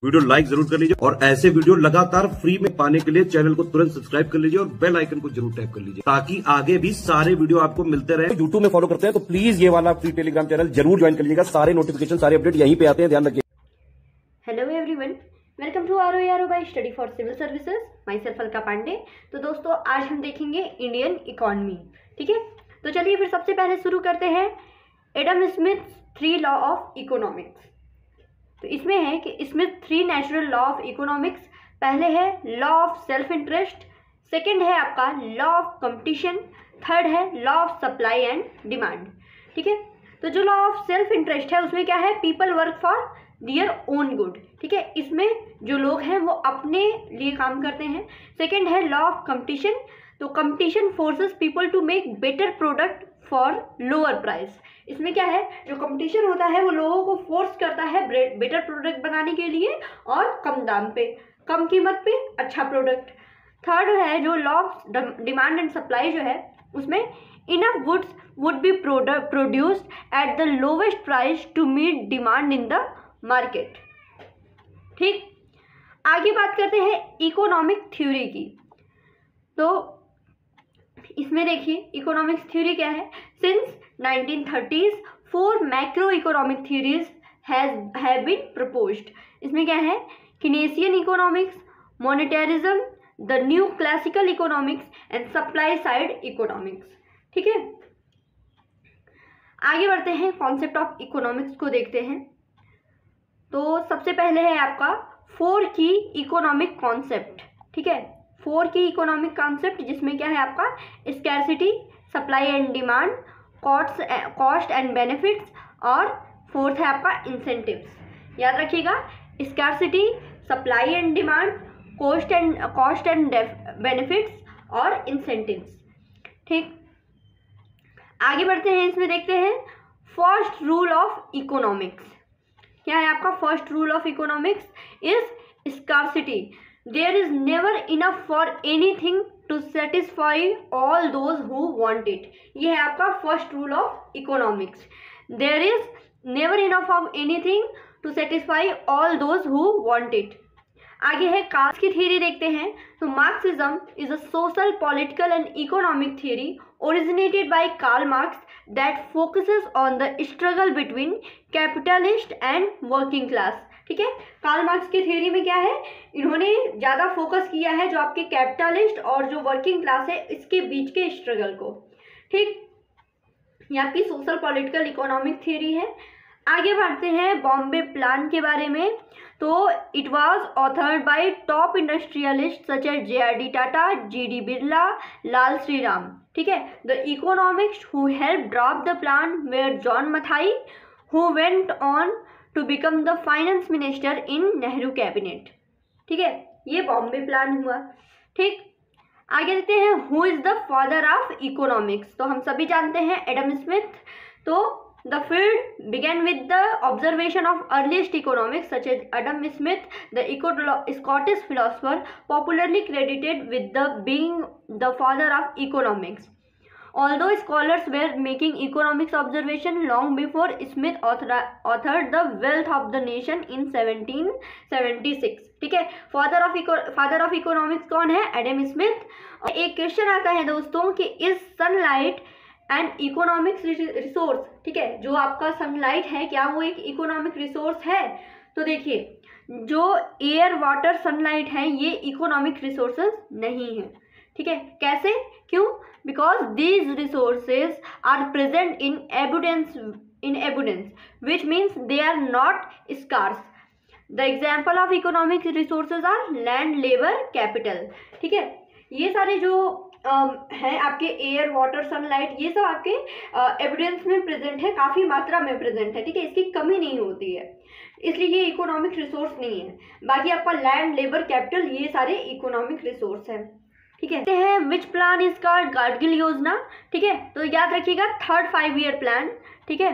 Video like जरूर कर लीजिए और ऐसे वीडियो लगातार फ्री में पाने के लिए चैनल को तुरंत सब्सक्राइब कर लीजिए और बेल आइकन को जरूर टैप कर लीजिए ताकि आगे भी सारे वीडियो आपको मिलते रहे। यूट्यूब में फॉलो करते हैं तो प्लीज ये वाला फ्री टेलीग्राम चैनल जरूर ज्वाइन कर लीजिएगा। सारे नोटिफिकेशन सारे अपडेट यहीं पे आते हैं, ध्यान रखिए। Hello everyone, welcome to ROARO by study for civil services, myself Alka Pandey. तो दोस्तों आज हम देखेंगे इंडियन इकोनॉमी। ठीक है, तो चलिए फिर सबसे पहले शुरू करते हैं Adam Smith 3 law of economics. तो इसमें है कि Smith 3 natural law of economics. पहले है law of self interest, second है आपका लॉ ऑफ कंपटीशन, थर्ड है law of supply and demand. ठीक है, तो जो लॉ ऑफ सेल्फ इंटरेस्ट है उसमें क्या है, people work for their own good. ठीक है, इसमें जो लोग हैं वो अपने लिए काम करते हैं। सेकंड है लॉ ऑफ कंपटीशन, तो competition forces people to make better product for lower price. इसमें क्या है, जो कंपटीशन होता है वो लोगों को फोर्स करता है बेटर प्रोडक्ट बनाने के लिए और कम दाम पे, कम कीमत पे अच्छा प्रोडक्ट। थर्ड है जो law of demand and supply जो है उसमें enough goods would be produced at the lowest price to meet demand in the market. ठीक, आगे बात करते हैं इकोनॉमिक थ्योरी की। तो इसमें देखिए इकोनॉमिक्स थ्योरी क्या है। Since 1930s 4 macro economic theories have been proposed. इसमें क्या है, Keynesian economics, monetarism, the new classical economics and supply side economics. ठीक है, आगे बढ़ते हैं, कॉन्सेप्ट ऑफ इकोनॉमिक्स को देखते हैं। तो सबसे पहले है आपका 4 की इकोनॉमिक कॉन्सेप्ट। ठीक है, 4 की इकोनॉमिक कॉन्सेप्ट जिसमें क्या है आपका scarcity, supply and demand, cost and benefits और फोर्थ है आपका इंसेंटिव्स। याद रखिएगा, scarcity, supply and demand, cost and benefits और इंसेंटिव्स। ठीक, आगे बढ़ते हैं, इसमें देखते हैं फर्स्ट रूल ऑफ इकोनॉमिक्स। क्या है आपका first rule of economics is scarcity. There is never enough for anything to satisfy all those who want it. ये है आपका first rule of economics. There is never enough of anything to satisfy all those who want it. आगे है cost की theory देखते हैं। तो Marxism is a social, political and economic theory originated by Karl Marx that focuses on the struggle between capitalist and working class। ठीक है, Karl Marx की theory में क्या है, इन्होंने ज़्यादा फोकस किया है जो आपके कैपिटलिस्ट और जो वर्किंग क्लास है इसके बीच के स्ट्रगल को। ठीक, ये आपकी सोशल, पॉलिटिकल, इकोनॉमिक थ्योरी है। आगे बढ़ते हैं बॉम्बे प्लान के बारे में। तो it was authored by top industrialist such as JRD Tata, GD Birla, Lal Shri Ram. ठीक है, the economics who help draft the plan where John Mathai who went on to become the finance minister in Nehru cabinet. ठीक है, ये बॉम्बे प्लान हुआ। ठीक, आगे देखते हैं who is the father of economics. तो हम सभी जानते हैं एडम स्मिथ। तो the field began with the observation of earliest economics such as Adam Smith, the Scottish philosopher popularly credited with the being the father of economics. Although scholars were making economics observation long before Smith authored The Wealth of the Nation in 1776. ठीक है, father of economics कौन है, Adam Smith. एक question आता है दोस्तों कि is sunlight and economics resource. ठीक है, जो आपका सनलाइट है क्या वो एक इकोनॉमिक रिसोर्स है। तो देखिए, जो एयर, वाटर, सनलाइट है ये इकोनॉमिक रिसोर्सेज नहीं है। ठीक है, कैसे, क्यों, because these resources are present in abundance which means they are not scarce. The example of economic resources are land, labour, capital. ठीक है, ये सारे जो है आपके एयर, वाटर, सनलाइट, ये सब आपके एविडेंस में प्रेजेंट है, काफ़ी मात्रा में प्रेजेंट है। ठीक है, इसकी कमी नहीं होती है, इसलिए ये इकोनॉमिक रिसोर्स नहीं है। बाकी आपका लैंड, लेबर, कैपिटल ये सारे इकोनॉमिक रिसोर्स हैं। ठीक है, विच प्लान इज कॉल्ड गाडगिल योजना। ठीक है, तो याद रखिएगा 3rd 5 ईयर प्लान। ठीक है,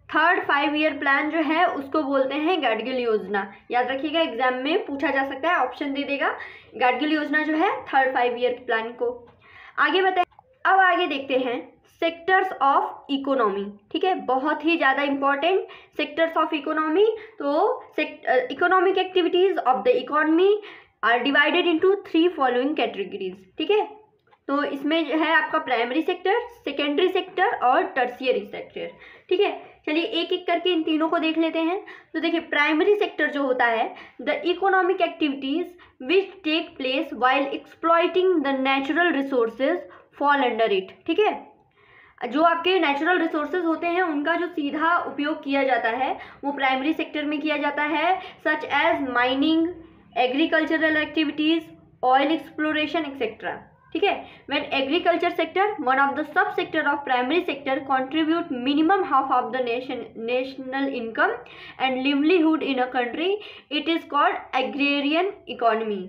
3rd 5 ईयर प्लान जो है उसको बोलते हैं गाडगिल योजना। याद रखिएगा, एग्जाम में पूछा जा सकता है, ऑप्शन दे देगा। गाडगिल योजना जो है 3rd 5 ईयर प्लान को। आगे बताएं, अब आगे देखते हैं सेक्टर्स ऑफ इकोनॉमी, ठीक है, बहुत ही ज़्यादा इंपॉर्टेंट सेक्टर्स ऑफ इकोनॉमी। तो economic activities of the economy are divided into 3 following categories, ठीक है। तो इसमें जो है आपका प्राइमरी सेक्टर, सेकेंडरी सेक्टर और टर्शियरी सेक्टर, ठीक है। चलिए एक एक करके इन तीनों को देख लेते हैं। तो देखिए प्राइमरी सेक्टर जो होता है, the economic activities which take place while exploiting the natural resources fall under it, ठीक है। जो आपके नेचुरल रिसोर्सेज होते हैं उनका जो सीधा उपयोग किया जाता है वो प्राइमरी सेक्टर में किया जाता है, such as mining, agricultural activities, oil exploration etcetera, ठीक है। When agriculture sector one of the sub sector of primary sector contribute minimum half of the national income and livelihood in a country, it is called agrarian economy,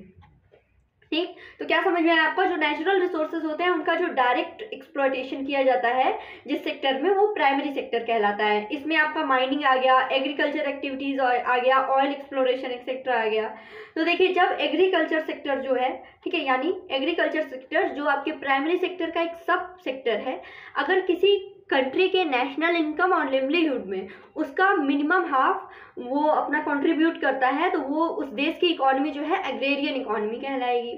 ठीक। तो क्या समझ में आया आपको, जो नेचुरल रिसोर्सेज होते हैं उनका जो डायरेक्ट एक्सप्लॉयटेशन किया जाता है जिस सेक्टर में, वो प्राइमरी सेक्टर कहलाता है। इसमें आपका माइनिंग आ गया, एग्रीकल्चर एक्टिविटीज आ गया, ऑयल एक्सप्लोरेशन एक्सेट्रा आ गया। तो देखिए जब एग्रीकल्चर सेक्टर जो है, ठीक है, यानी एग्रीकल्चर सेक्टर जो आपके प्राइमरी सेक्टर का एक सब सेक्टर है, अगर किसी कंट्री के नेशनल इनकम और लिवलीहुड में उसका मिनिमम हाफ वो अपना कंट्रीब्यूट करता है, तो वो उस देश की इकोनॉमी जो है एग्रेरियन इकोनॉमी कहलाएगी।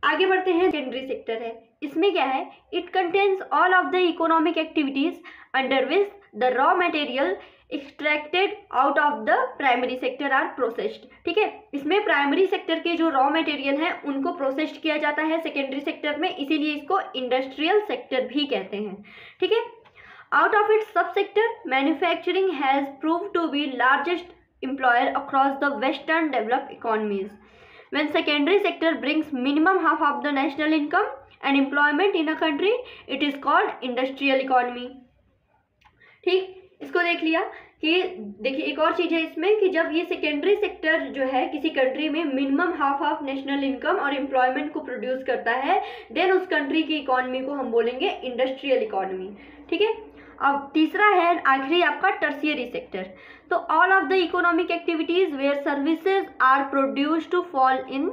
आगे बढ़ते हैं, सेकेंडरी सेक्टर है। इसमें क्या है, it contains all of the economic activities under which the raw material extracted out of the primary sector are processed, ठीक है। इसमें प्राइमरी सेक्टर के जो रॉ मटेरियल हैं उनको प्रोसेस्ड किया जाता है सेकेंडरी सेक्टर में, इसीलिए इसको इंडस्ट्रियल सेक्टर भी कहते हैं, ठीक है। Out of its sub sector manufacturing has proved to be largest employer across the western developed economies. When secondary sector brings minimum half of the national income and employment in a country, it is called industrial economy, ठीक। इसको देख लिया कि देखिए एक और चीज़ है इसमें कि जब ये सेकेंडरी सेक्टर जो है किसी कंट्री में minimum half of national income और एम्प्लॉयमेंट को प्रोड्यूस करता है, देन उस कंट्री की इकोनॉमी को हम बोलेंगे इंडस्ट्रियल इकोनॉमी, ठीक है। अब तीसरा है आखिरी आपका टर्शियरी सेक्टर। तो all of the economic activities where services are produced to fall in,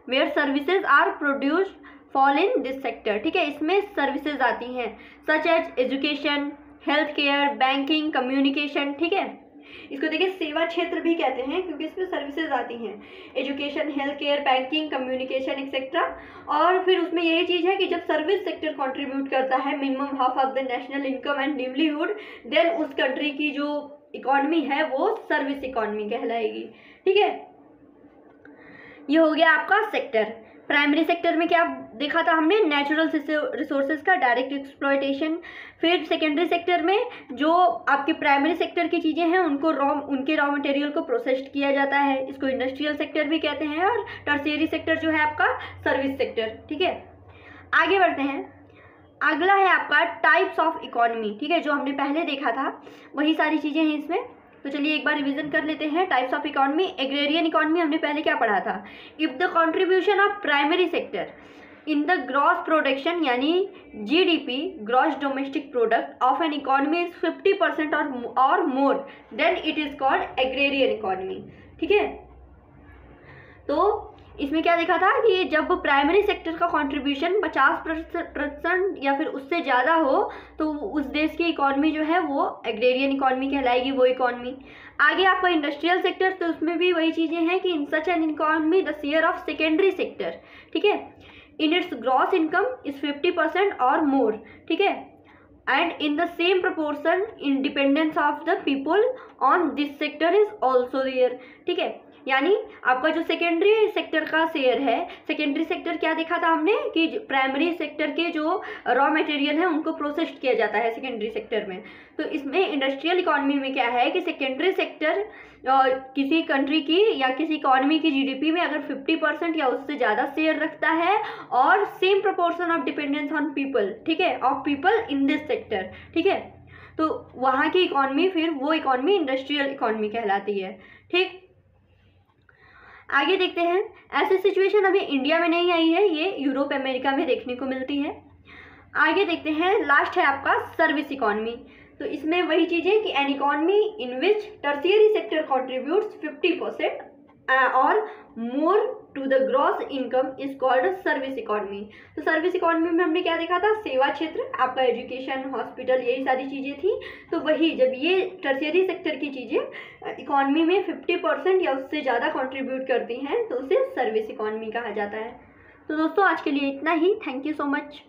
where services are produced fall in this sector, ठीक है। इसमें सर्विसेज आती हैं such as education, health care, banking, communication, ठीक है। इसको देखिए सेवा क्षेत्र भी कहते हैं क्योंकि इसमें सर्विसेज आती हैं, education, health care, banking, communication etcetera. और फिर उसमें यही चीज़ है कि जब सर्विस सेक्टर कंट्रीब्यूट करता है minimum half of the national income and livelihood, then उस कंट्री की जो इकोनॉमी है वो सर्विस इकोनॉमी कहलाएगी, ठीक है। ये हो गया आपका सेक्टर। प्राइमरी सेक्टर में क्या देखा था हमने, नेचुरल रिसोर्सेज का डायरेक्ट एक्सप्लॉयटेशन। फिर सेकेंडरी सेक्टर में जो आपके प्राइमरी सेक्टर की चीज़ें हैं उनको उनके रॉ मटेरियल को प्रोसेस्ड किया जाता है, इसको इंडस्ट्रियल सेक्टर भी कहते हैं। और टर्शियरी सेक्टर जो है आपका सर्विस सेक्टर, ठीक है। आगे बढ़ते हैं, अगला है आपका टाइप्स ऑफ इकोनॉमी, ठीक है, जो हमने पहले देखा था वही सारी चीज़ें हैं इसमें। तो चलिए एक बार रिवीजन कर लेते हैं। Types of economy, agrarian economy हमने पहले क्या पढ़ा था, if the contribution of primary sector in the gross production यानी GDP, gross domestic product of an economy is 50% और more, then it is called agrarian economy, ठीक है। तो इसमें क्या देखा था कि जब प्राइमरी सेक्टर का कंट्रीब्यूशन 50% या फिर उससे ज़्यादा हो तो उस देश की इकोनॉमी जो है वो एग्रेरियन इकोनॉमी कहलाएगी, वो इकोनॉमी। आगे आपका इंडस्ट्रियल सेक्टर, तो उसमें भी वही चीज़ें हैं कि in such an economy the share of secondary sector, ठीक है, in its gross income is 50% और मोर, ठीक है, and in the same proportion independence of the people on this sector is also there, ठीक है। यानी आपका जो सेकेंडरी सेक्टर का शेयर है, सेकेंडरी सेक्टर क्या देखा था हमने कि प्राइमरी सेक्टर के जो रॉ मटेरियल है उनको प्रोसेस्ड किया जाता है सेकेंडरी सेक्टर में। तो इसमें इंडस्ट्रियल इकोनॉमी में क्या है कि सेकेंडरी सेक्टर किसी कंट्री की या किसी इकोनॉमी की जीडीपी में अगर 50% या उससे ज़्यादा शेयर रखता है और same proportion of dependence on people, ठीक है, of people in this sector, ठीक है, तो वहाँ की इकोनॉमी फिर वो इकोनॉमी इंडस्ट्रियल इकोनॉमी कहलाती है, ठीक। आगे देखते हैं, ऐसी सिचुएशन अभी इंडिया में नहीं आई है, ये यूरोप अमेरिका में देखने को मिलती है। आगे देखते हैं, लास्ट है आपका सर्विस इकोनॉमी। तो इसमें वही चीज़ें कि an economy in which tertiary sector contributes 50% और more to the gross income is called service economy. तो सर्विस इकोनॉमी में हमने क्या देखा था, सेवा क्षेत्र, आपका एजुकेशन, हॉस्पिटल, यही सारी चीज़ें थी। तो वही जब ये टर्शियरी सेक्टर की चीज़ें इकोनॉमी में 50% या उससे ज़्यादा कंट्रीब्यूट करती हैं तो उसे सर्विस इकोनॉमी कहा जाता है। तो दोस्तों आज के लिए इतना ही। Thank you so much.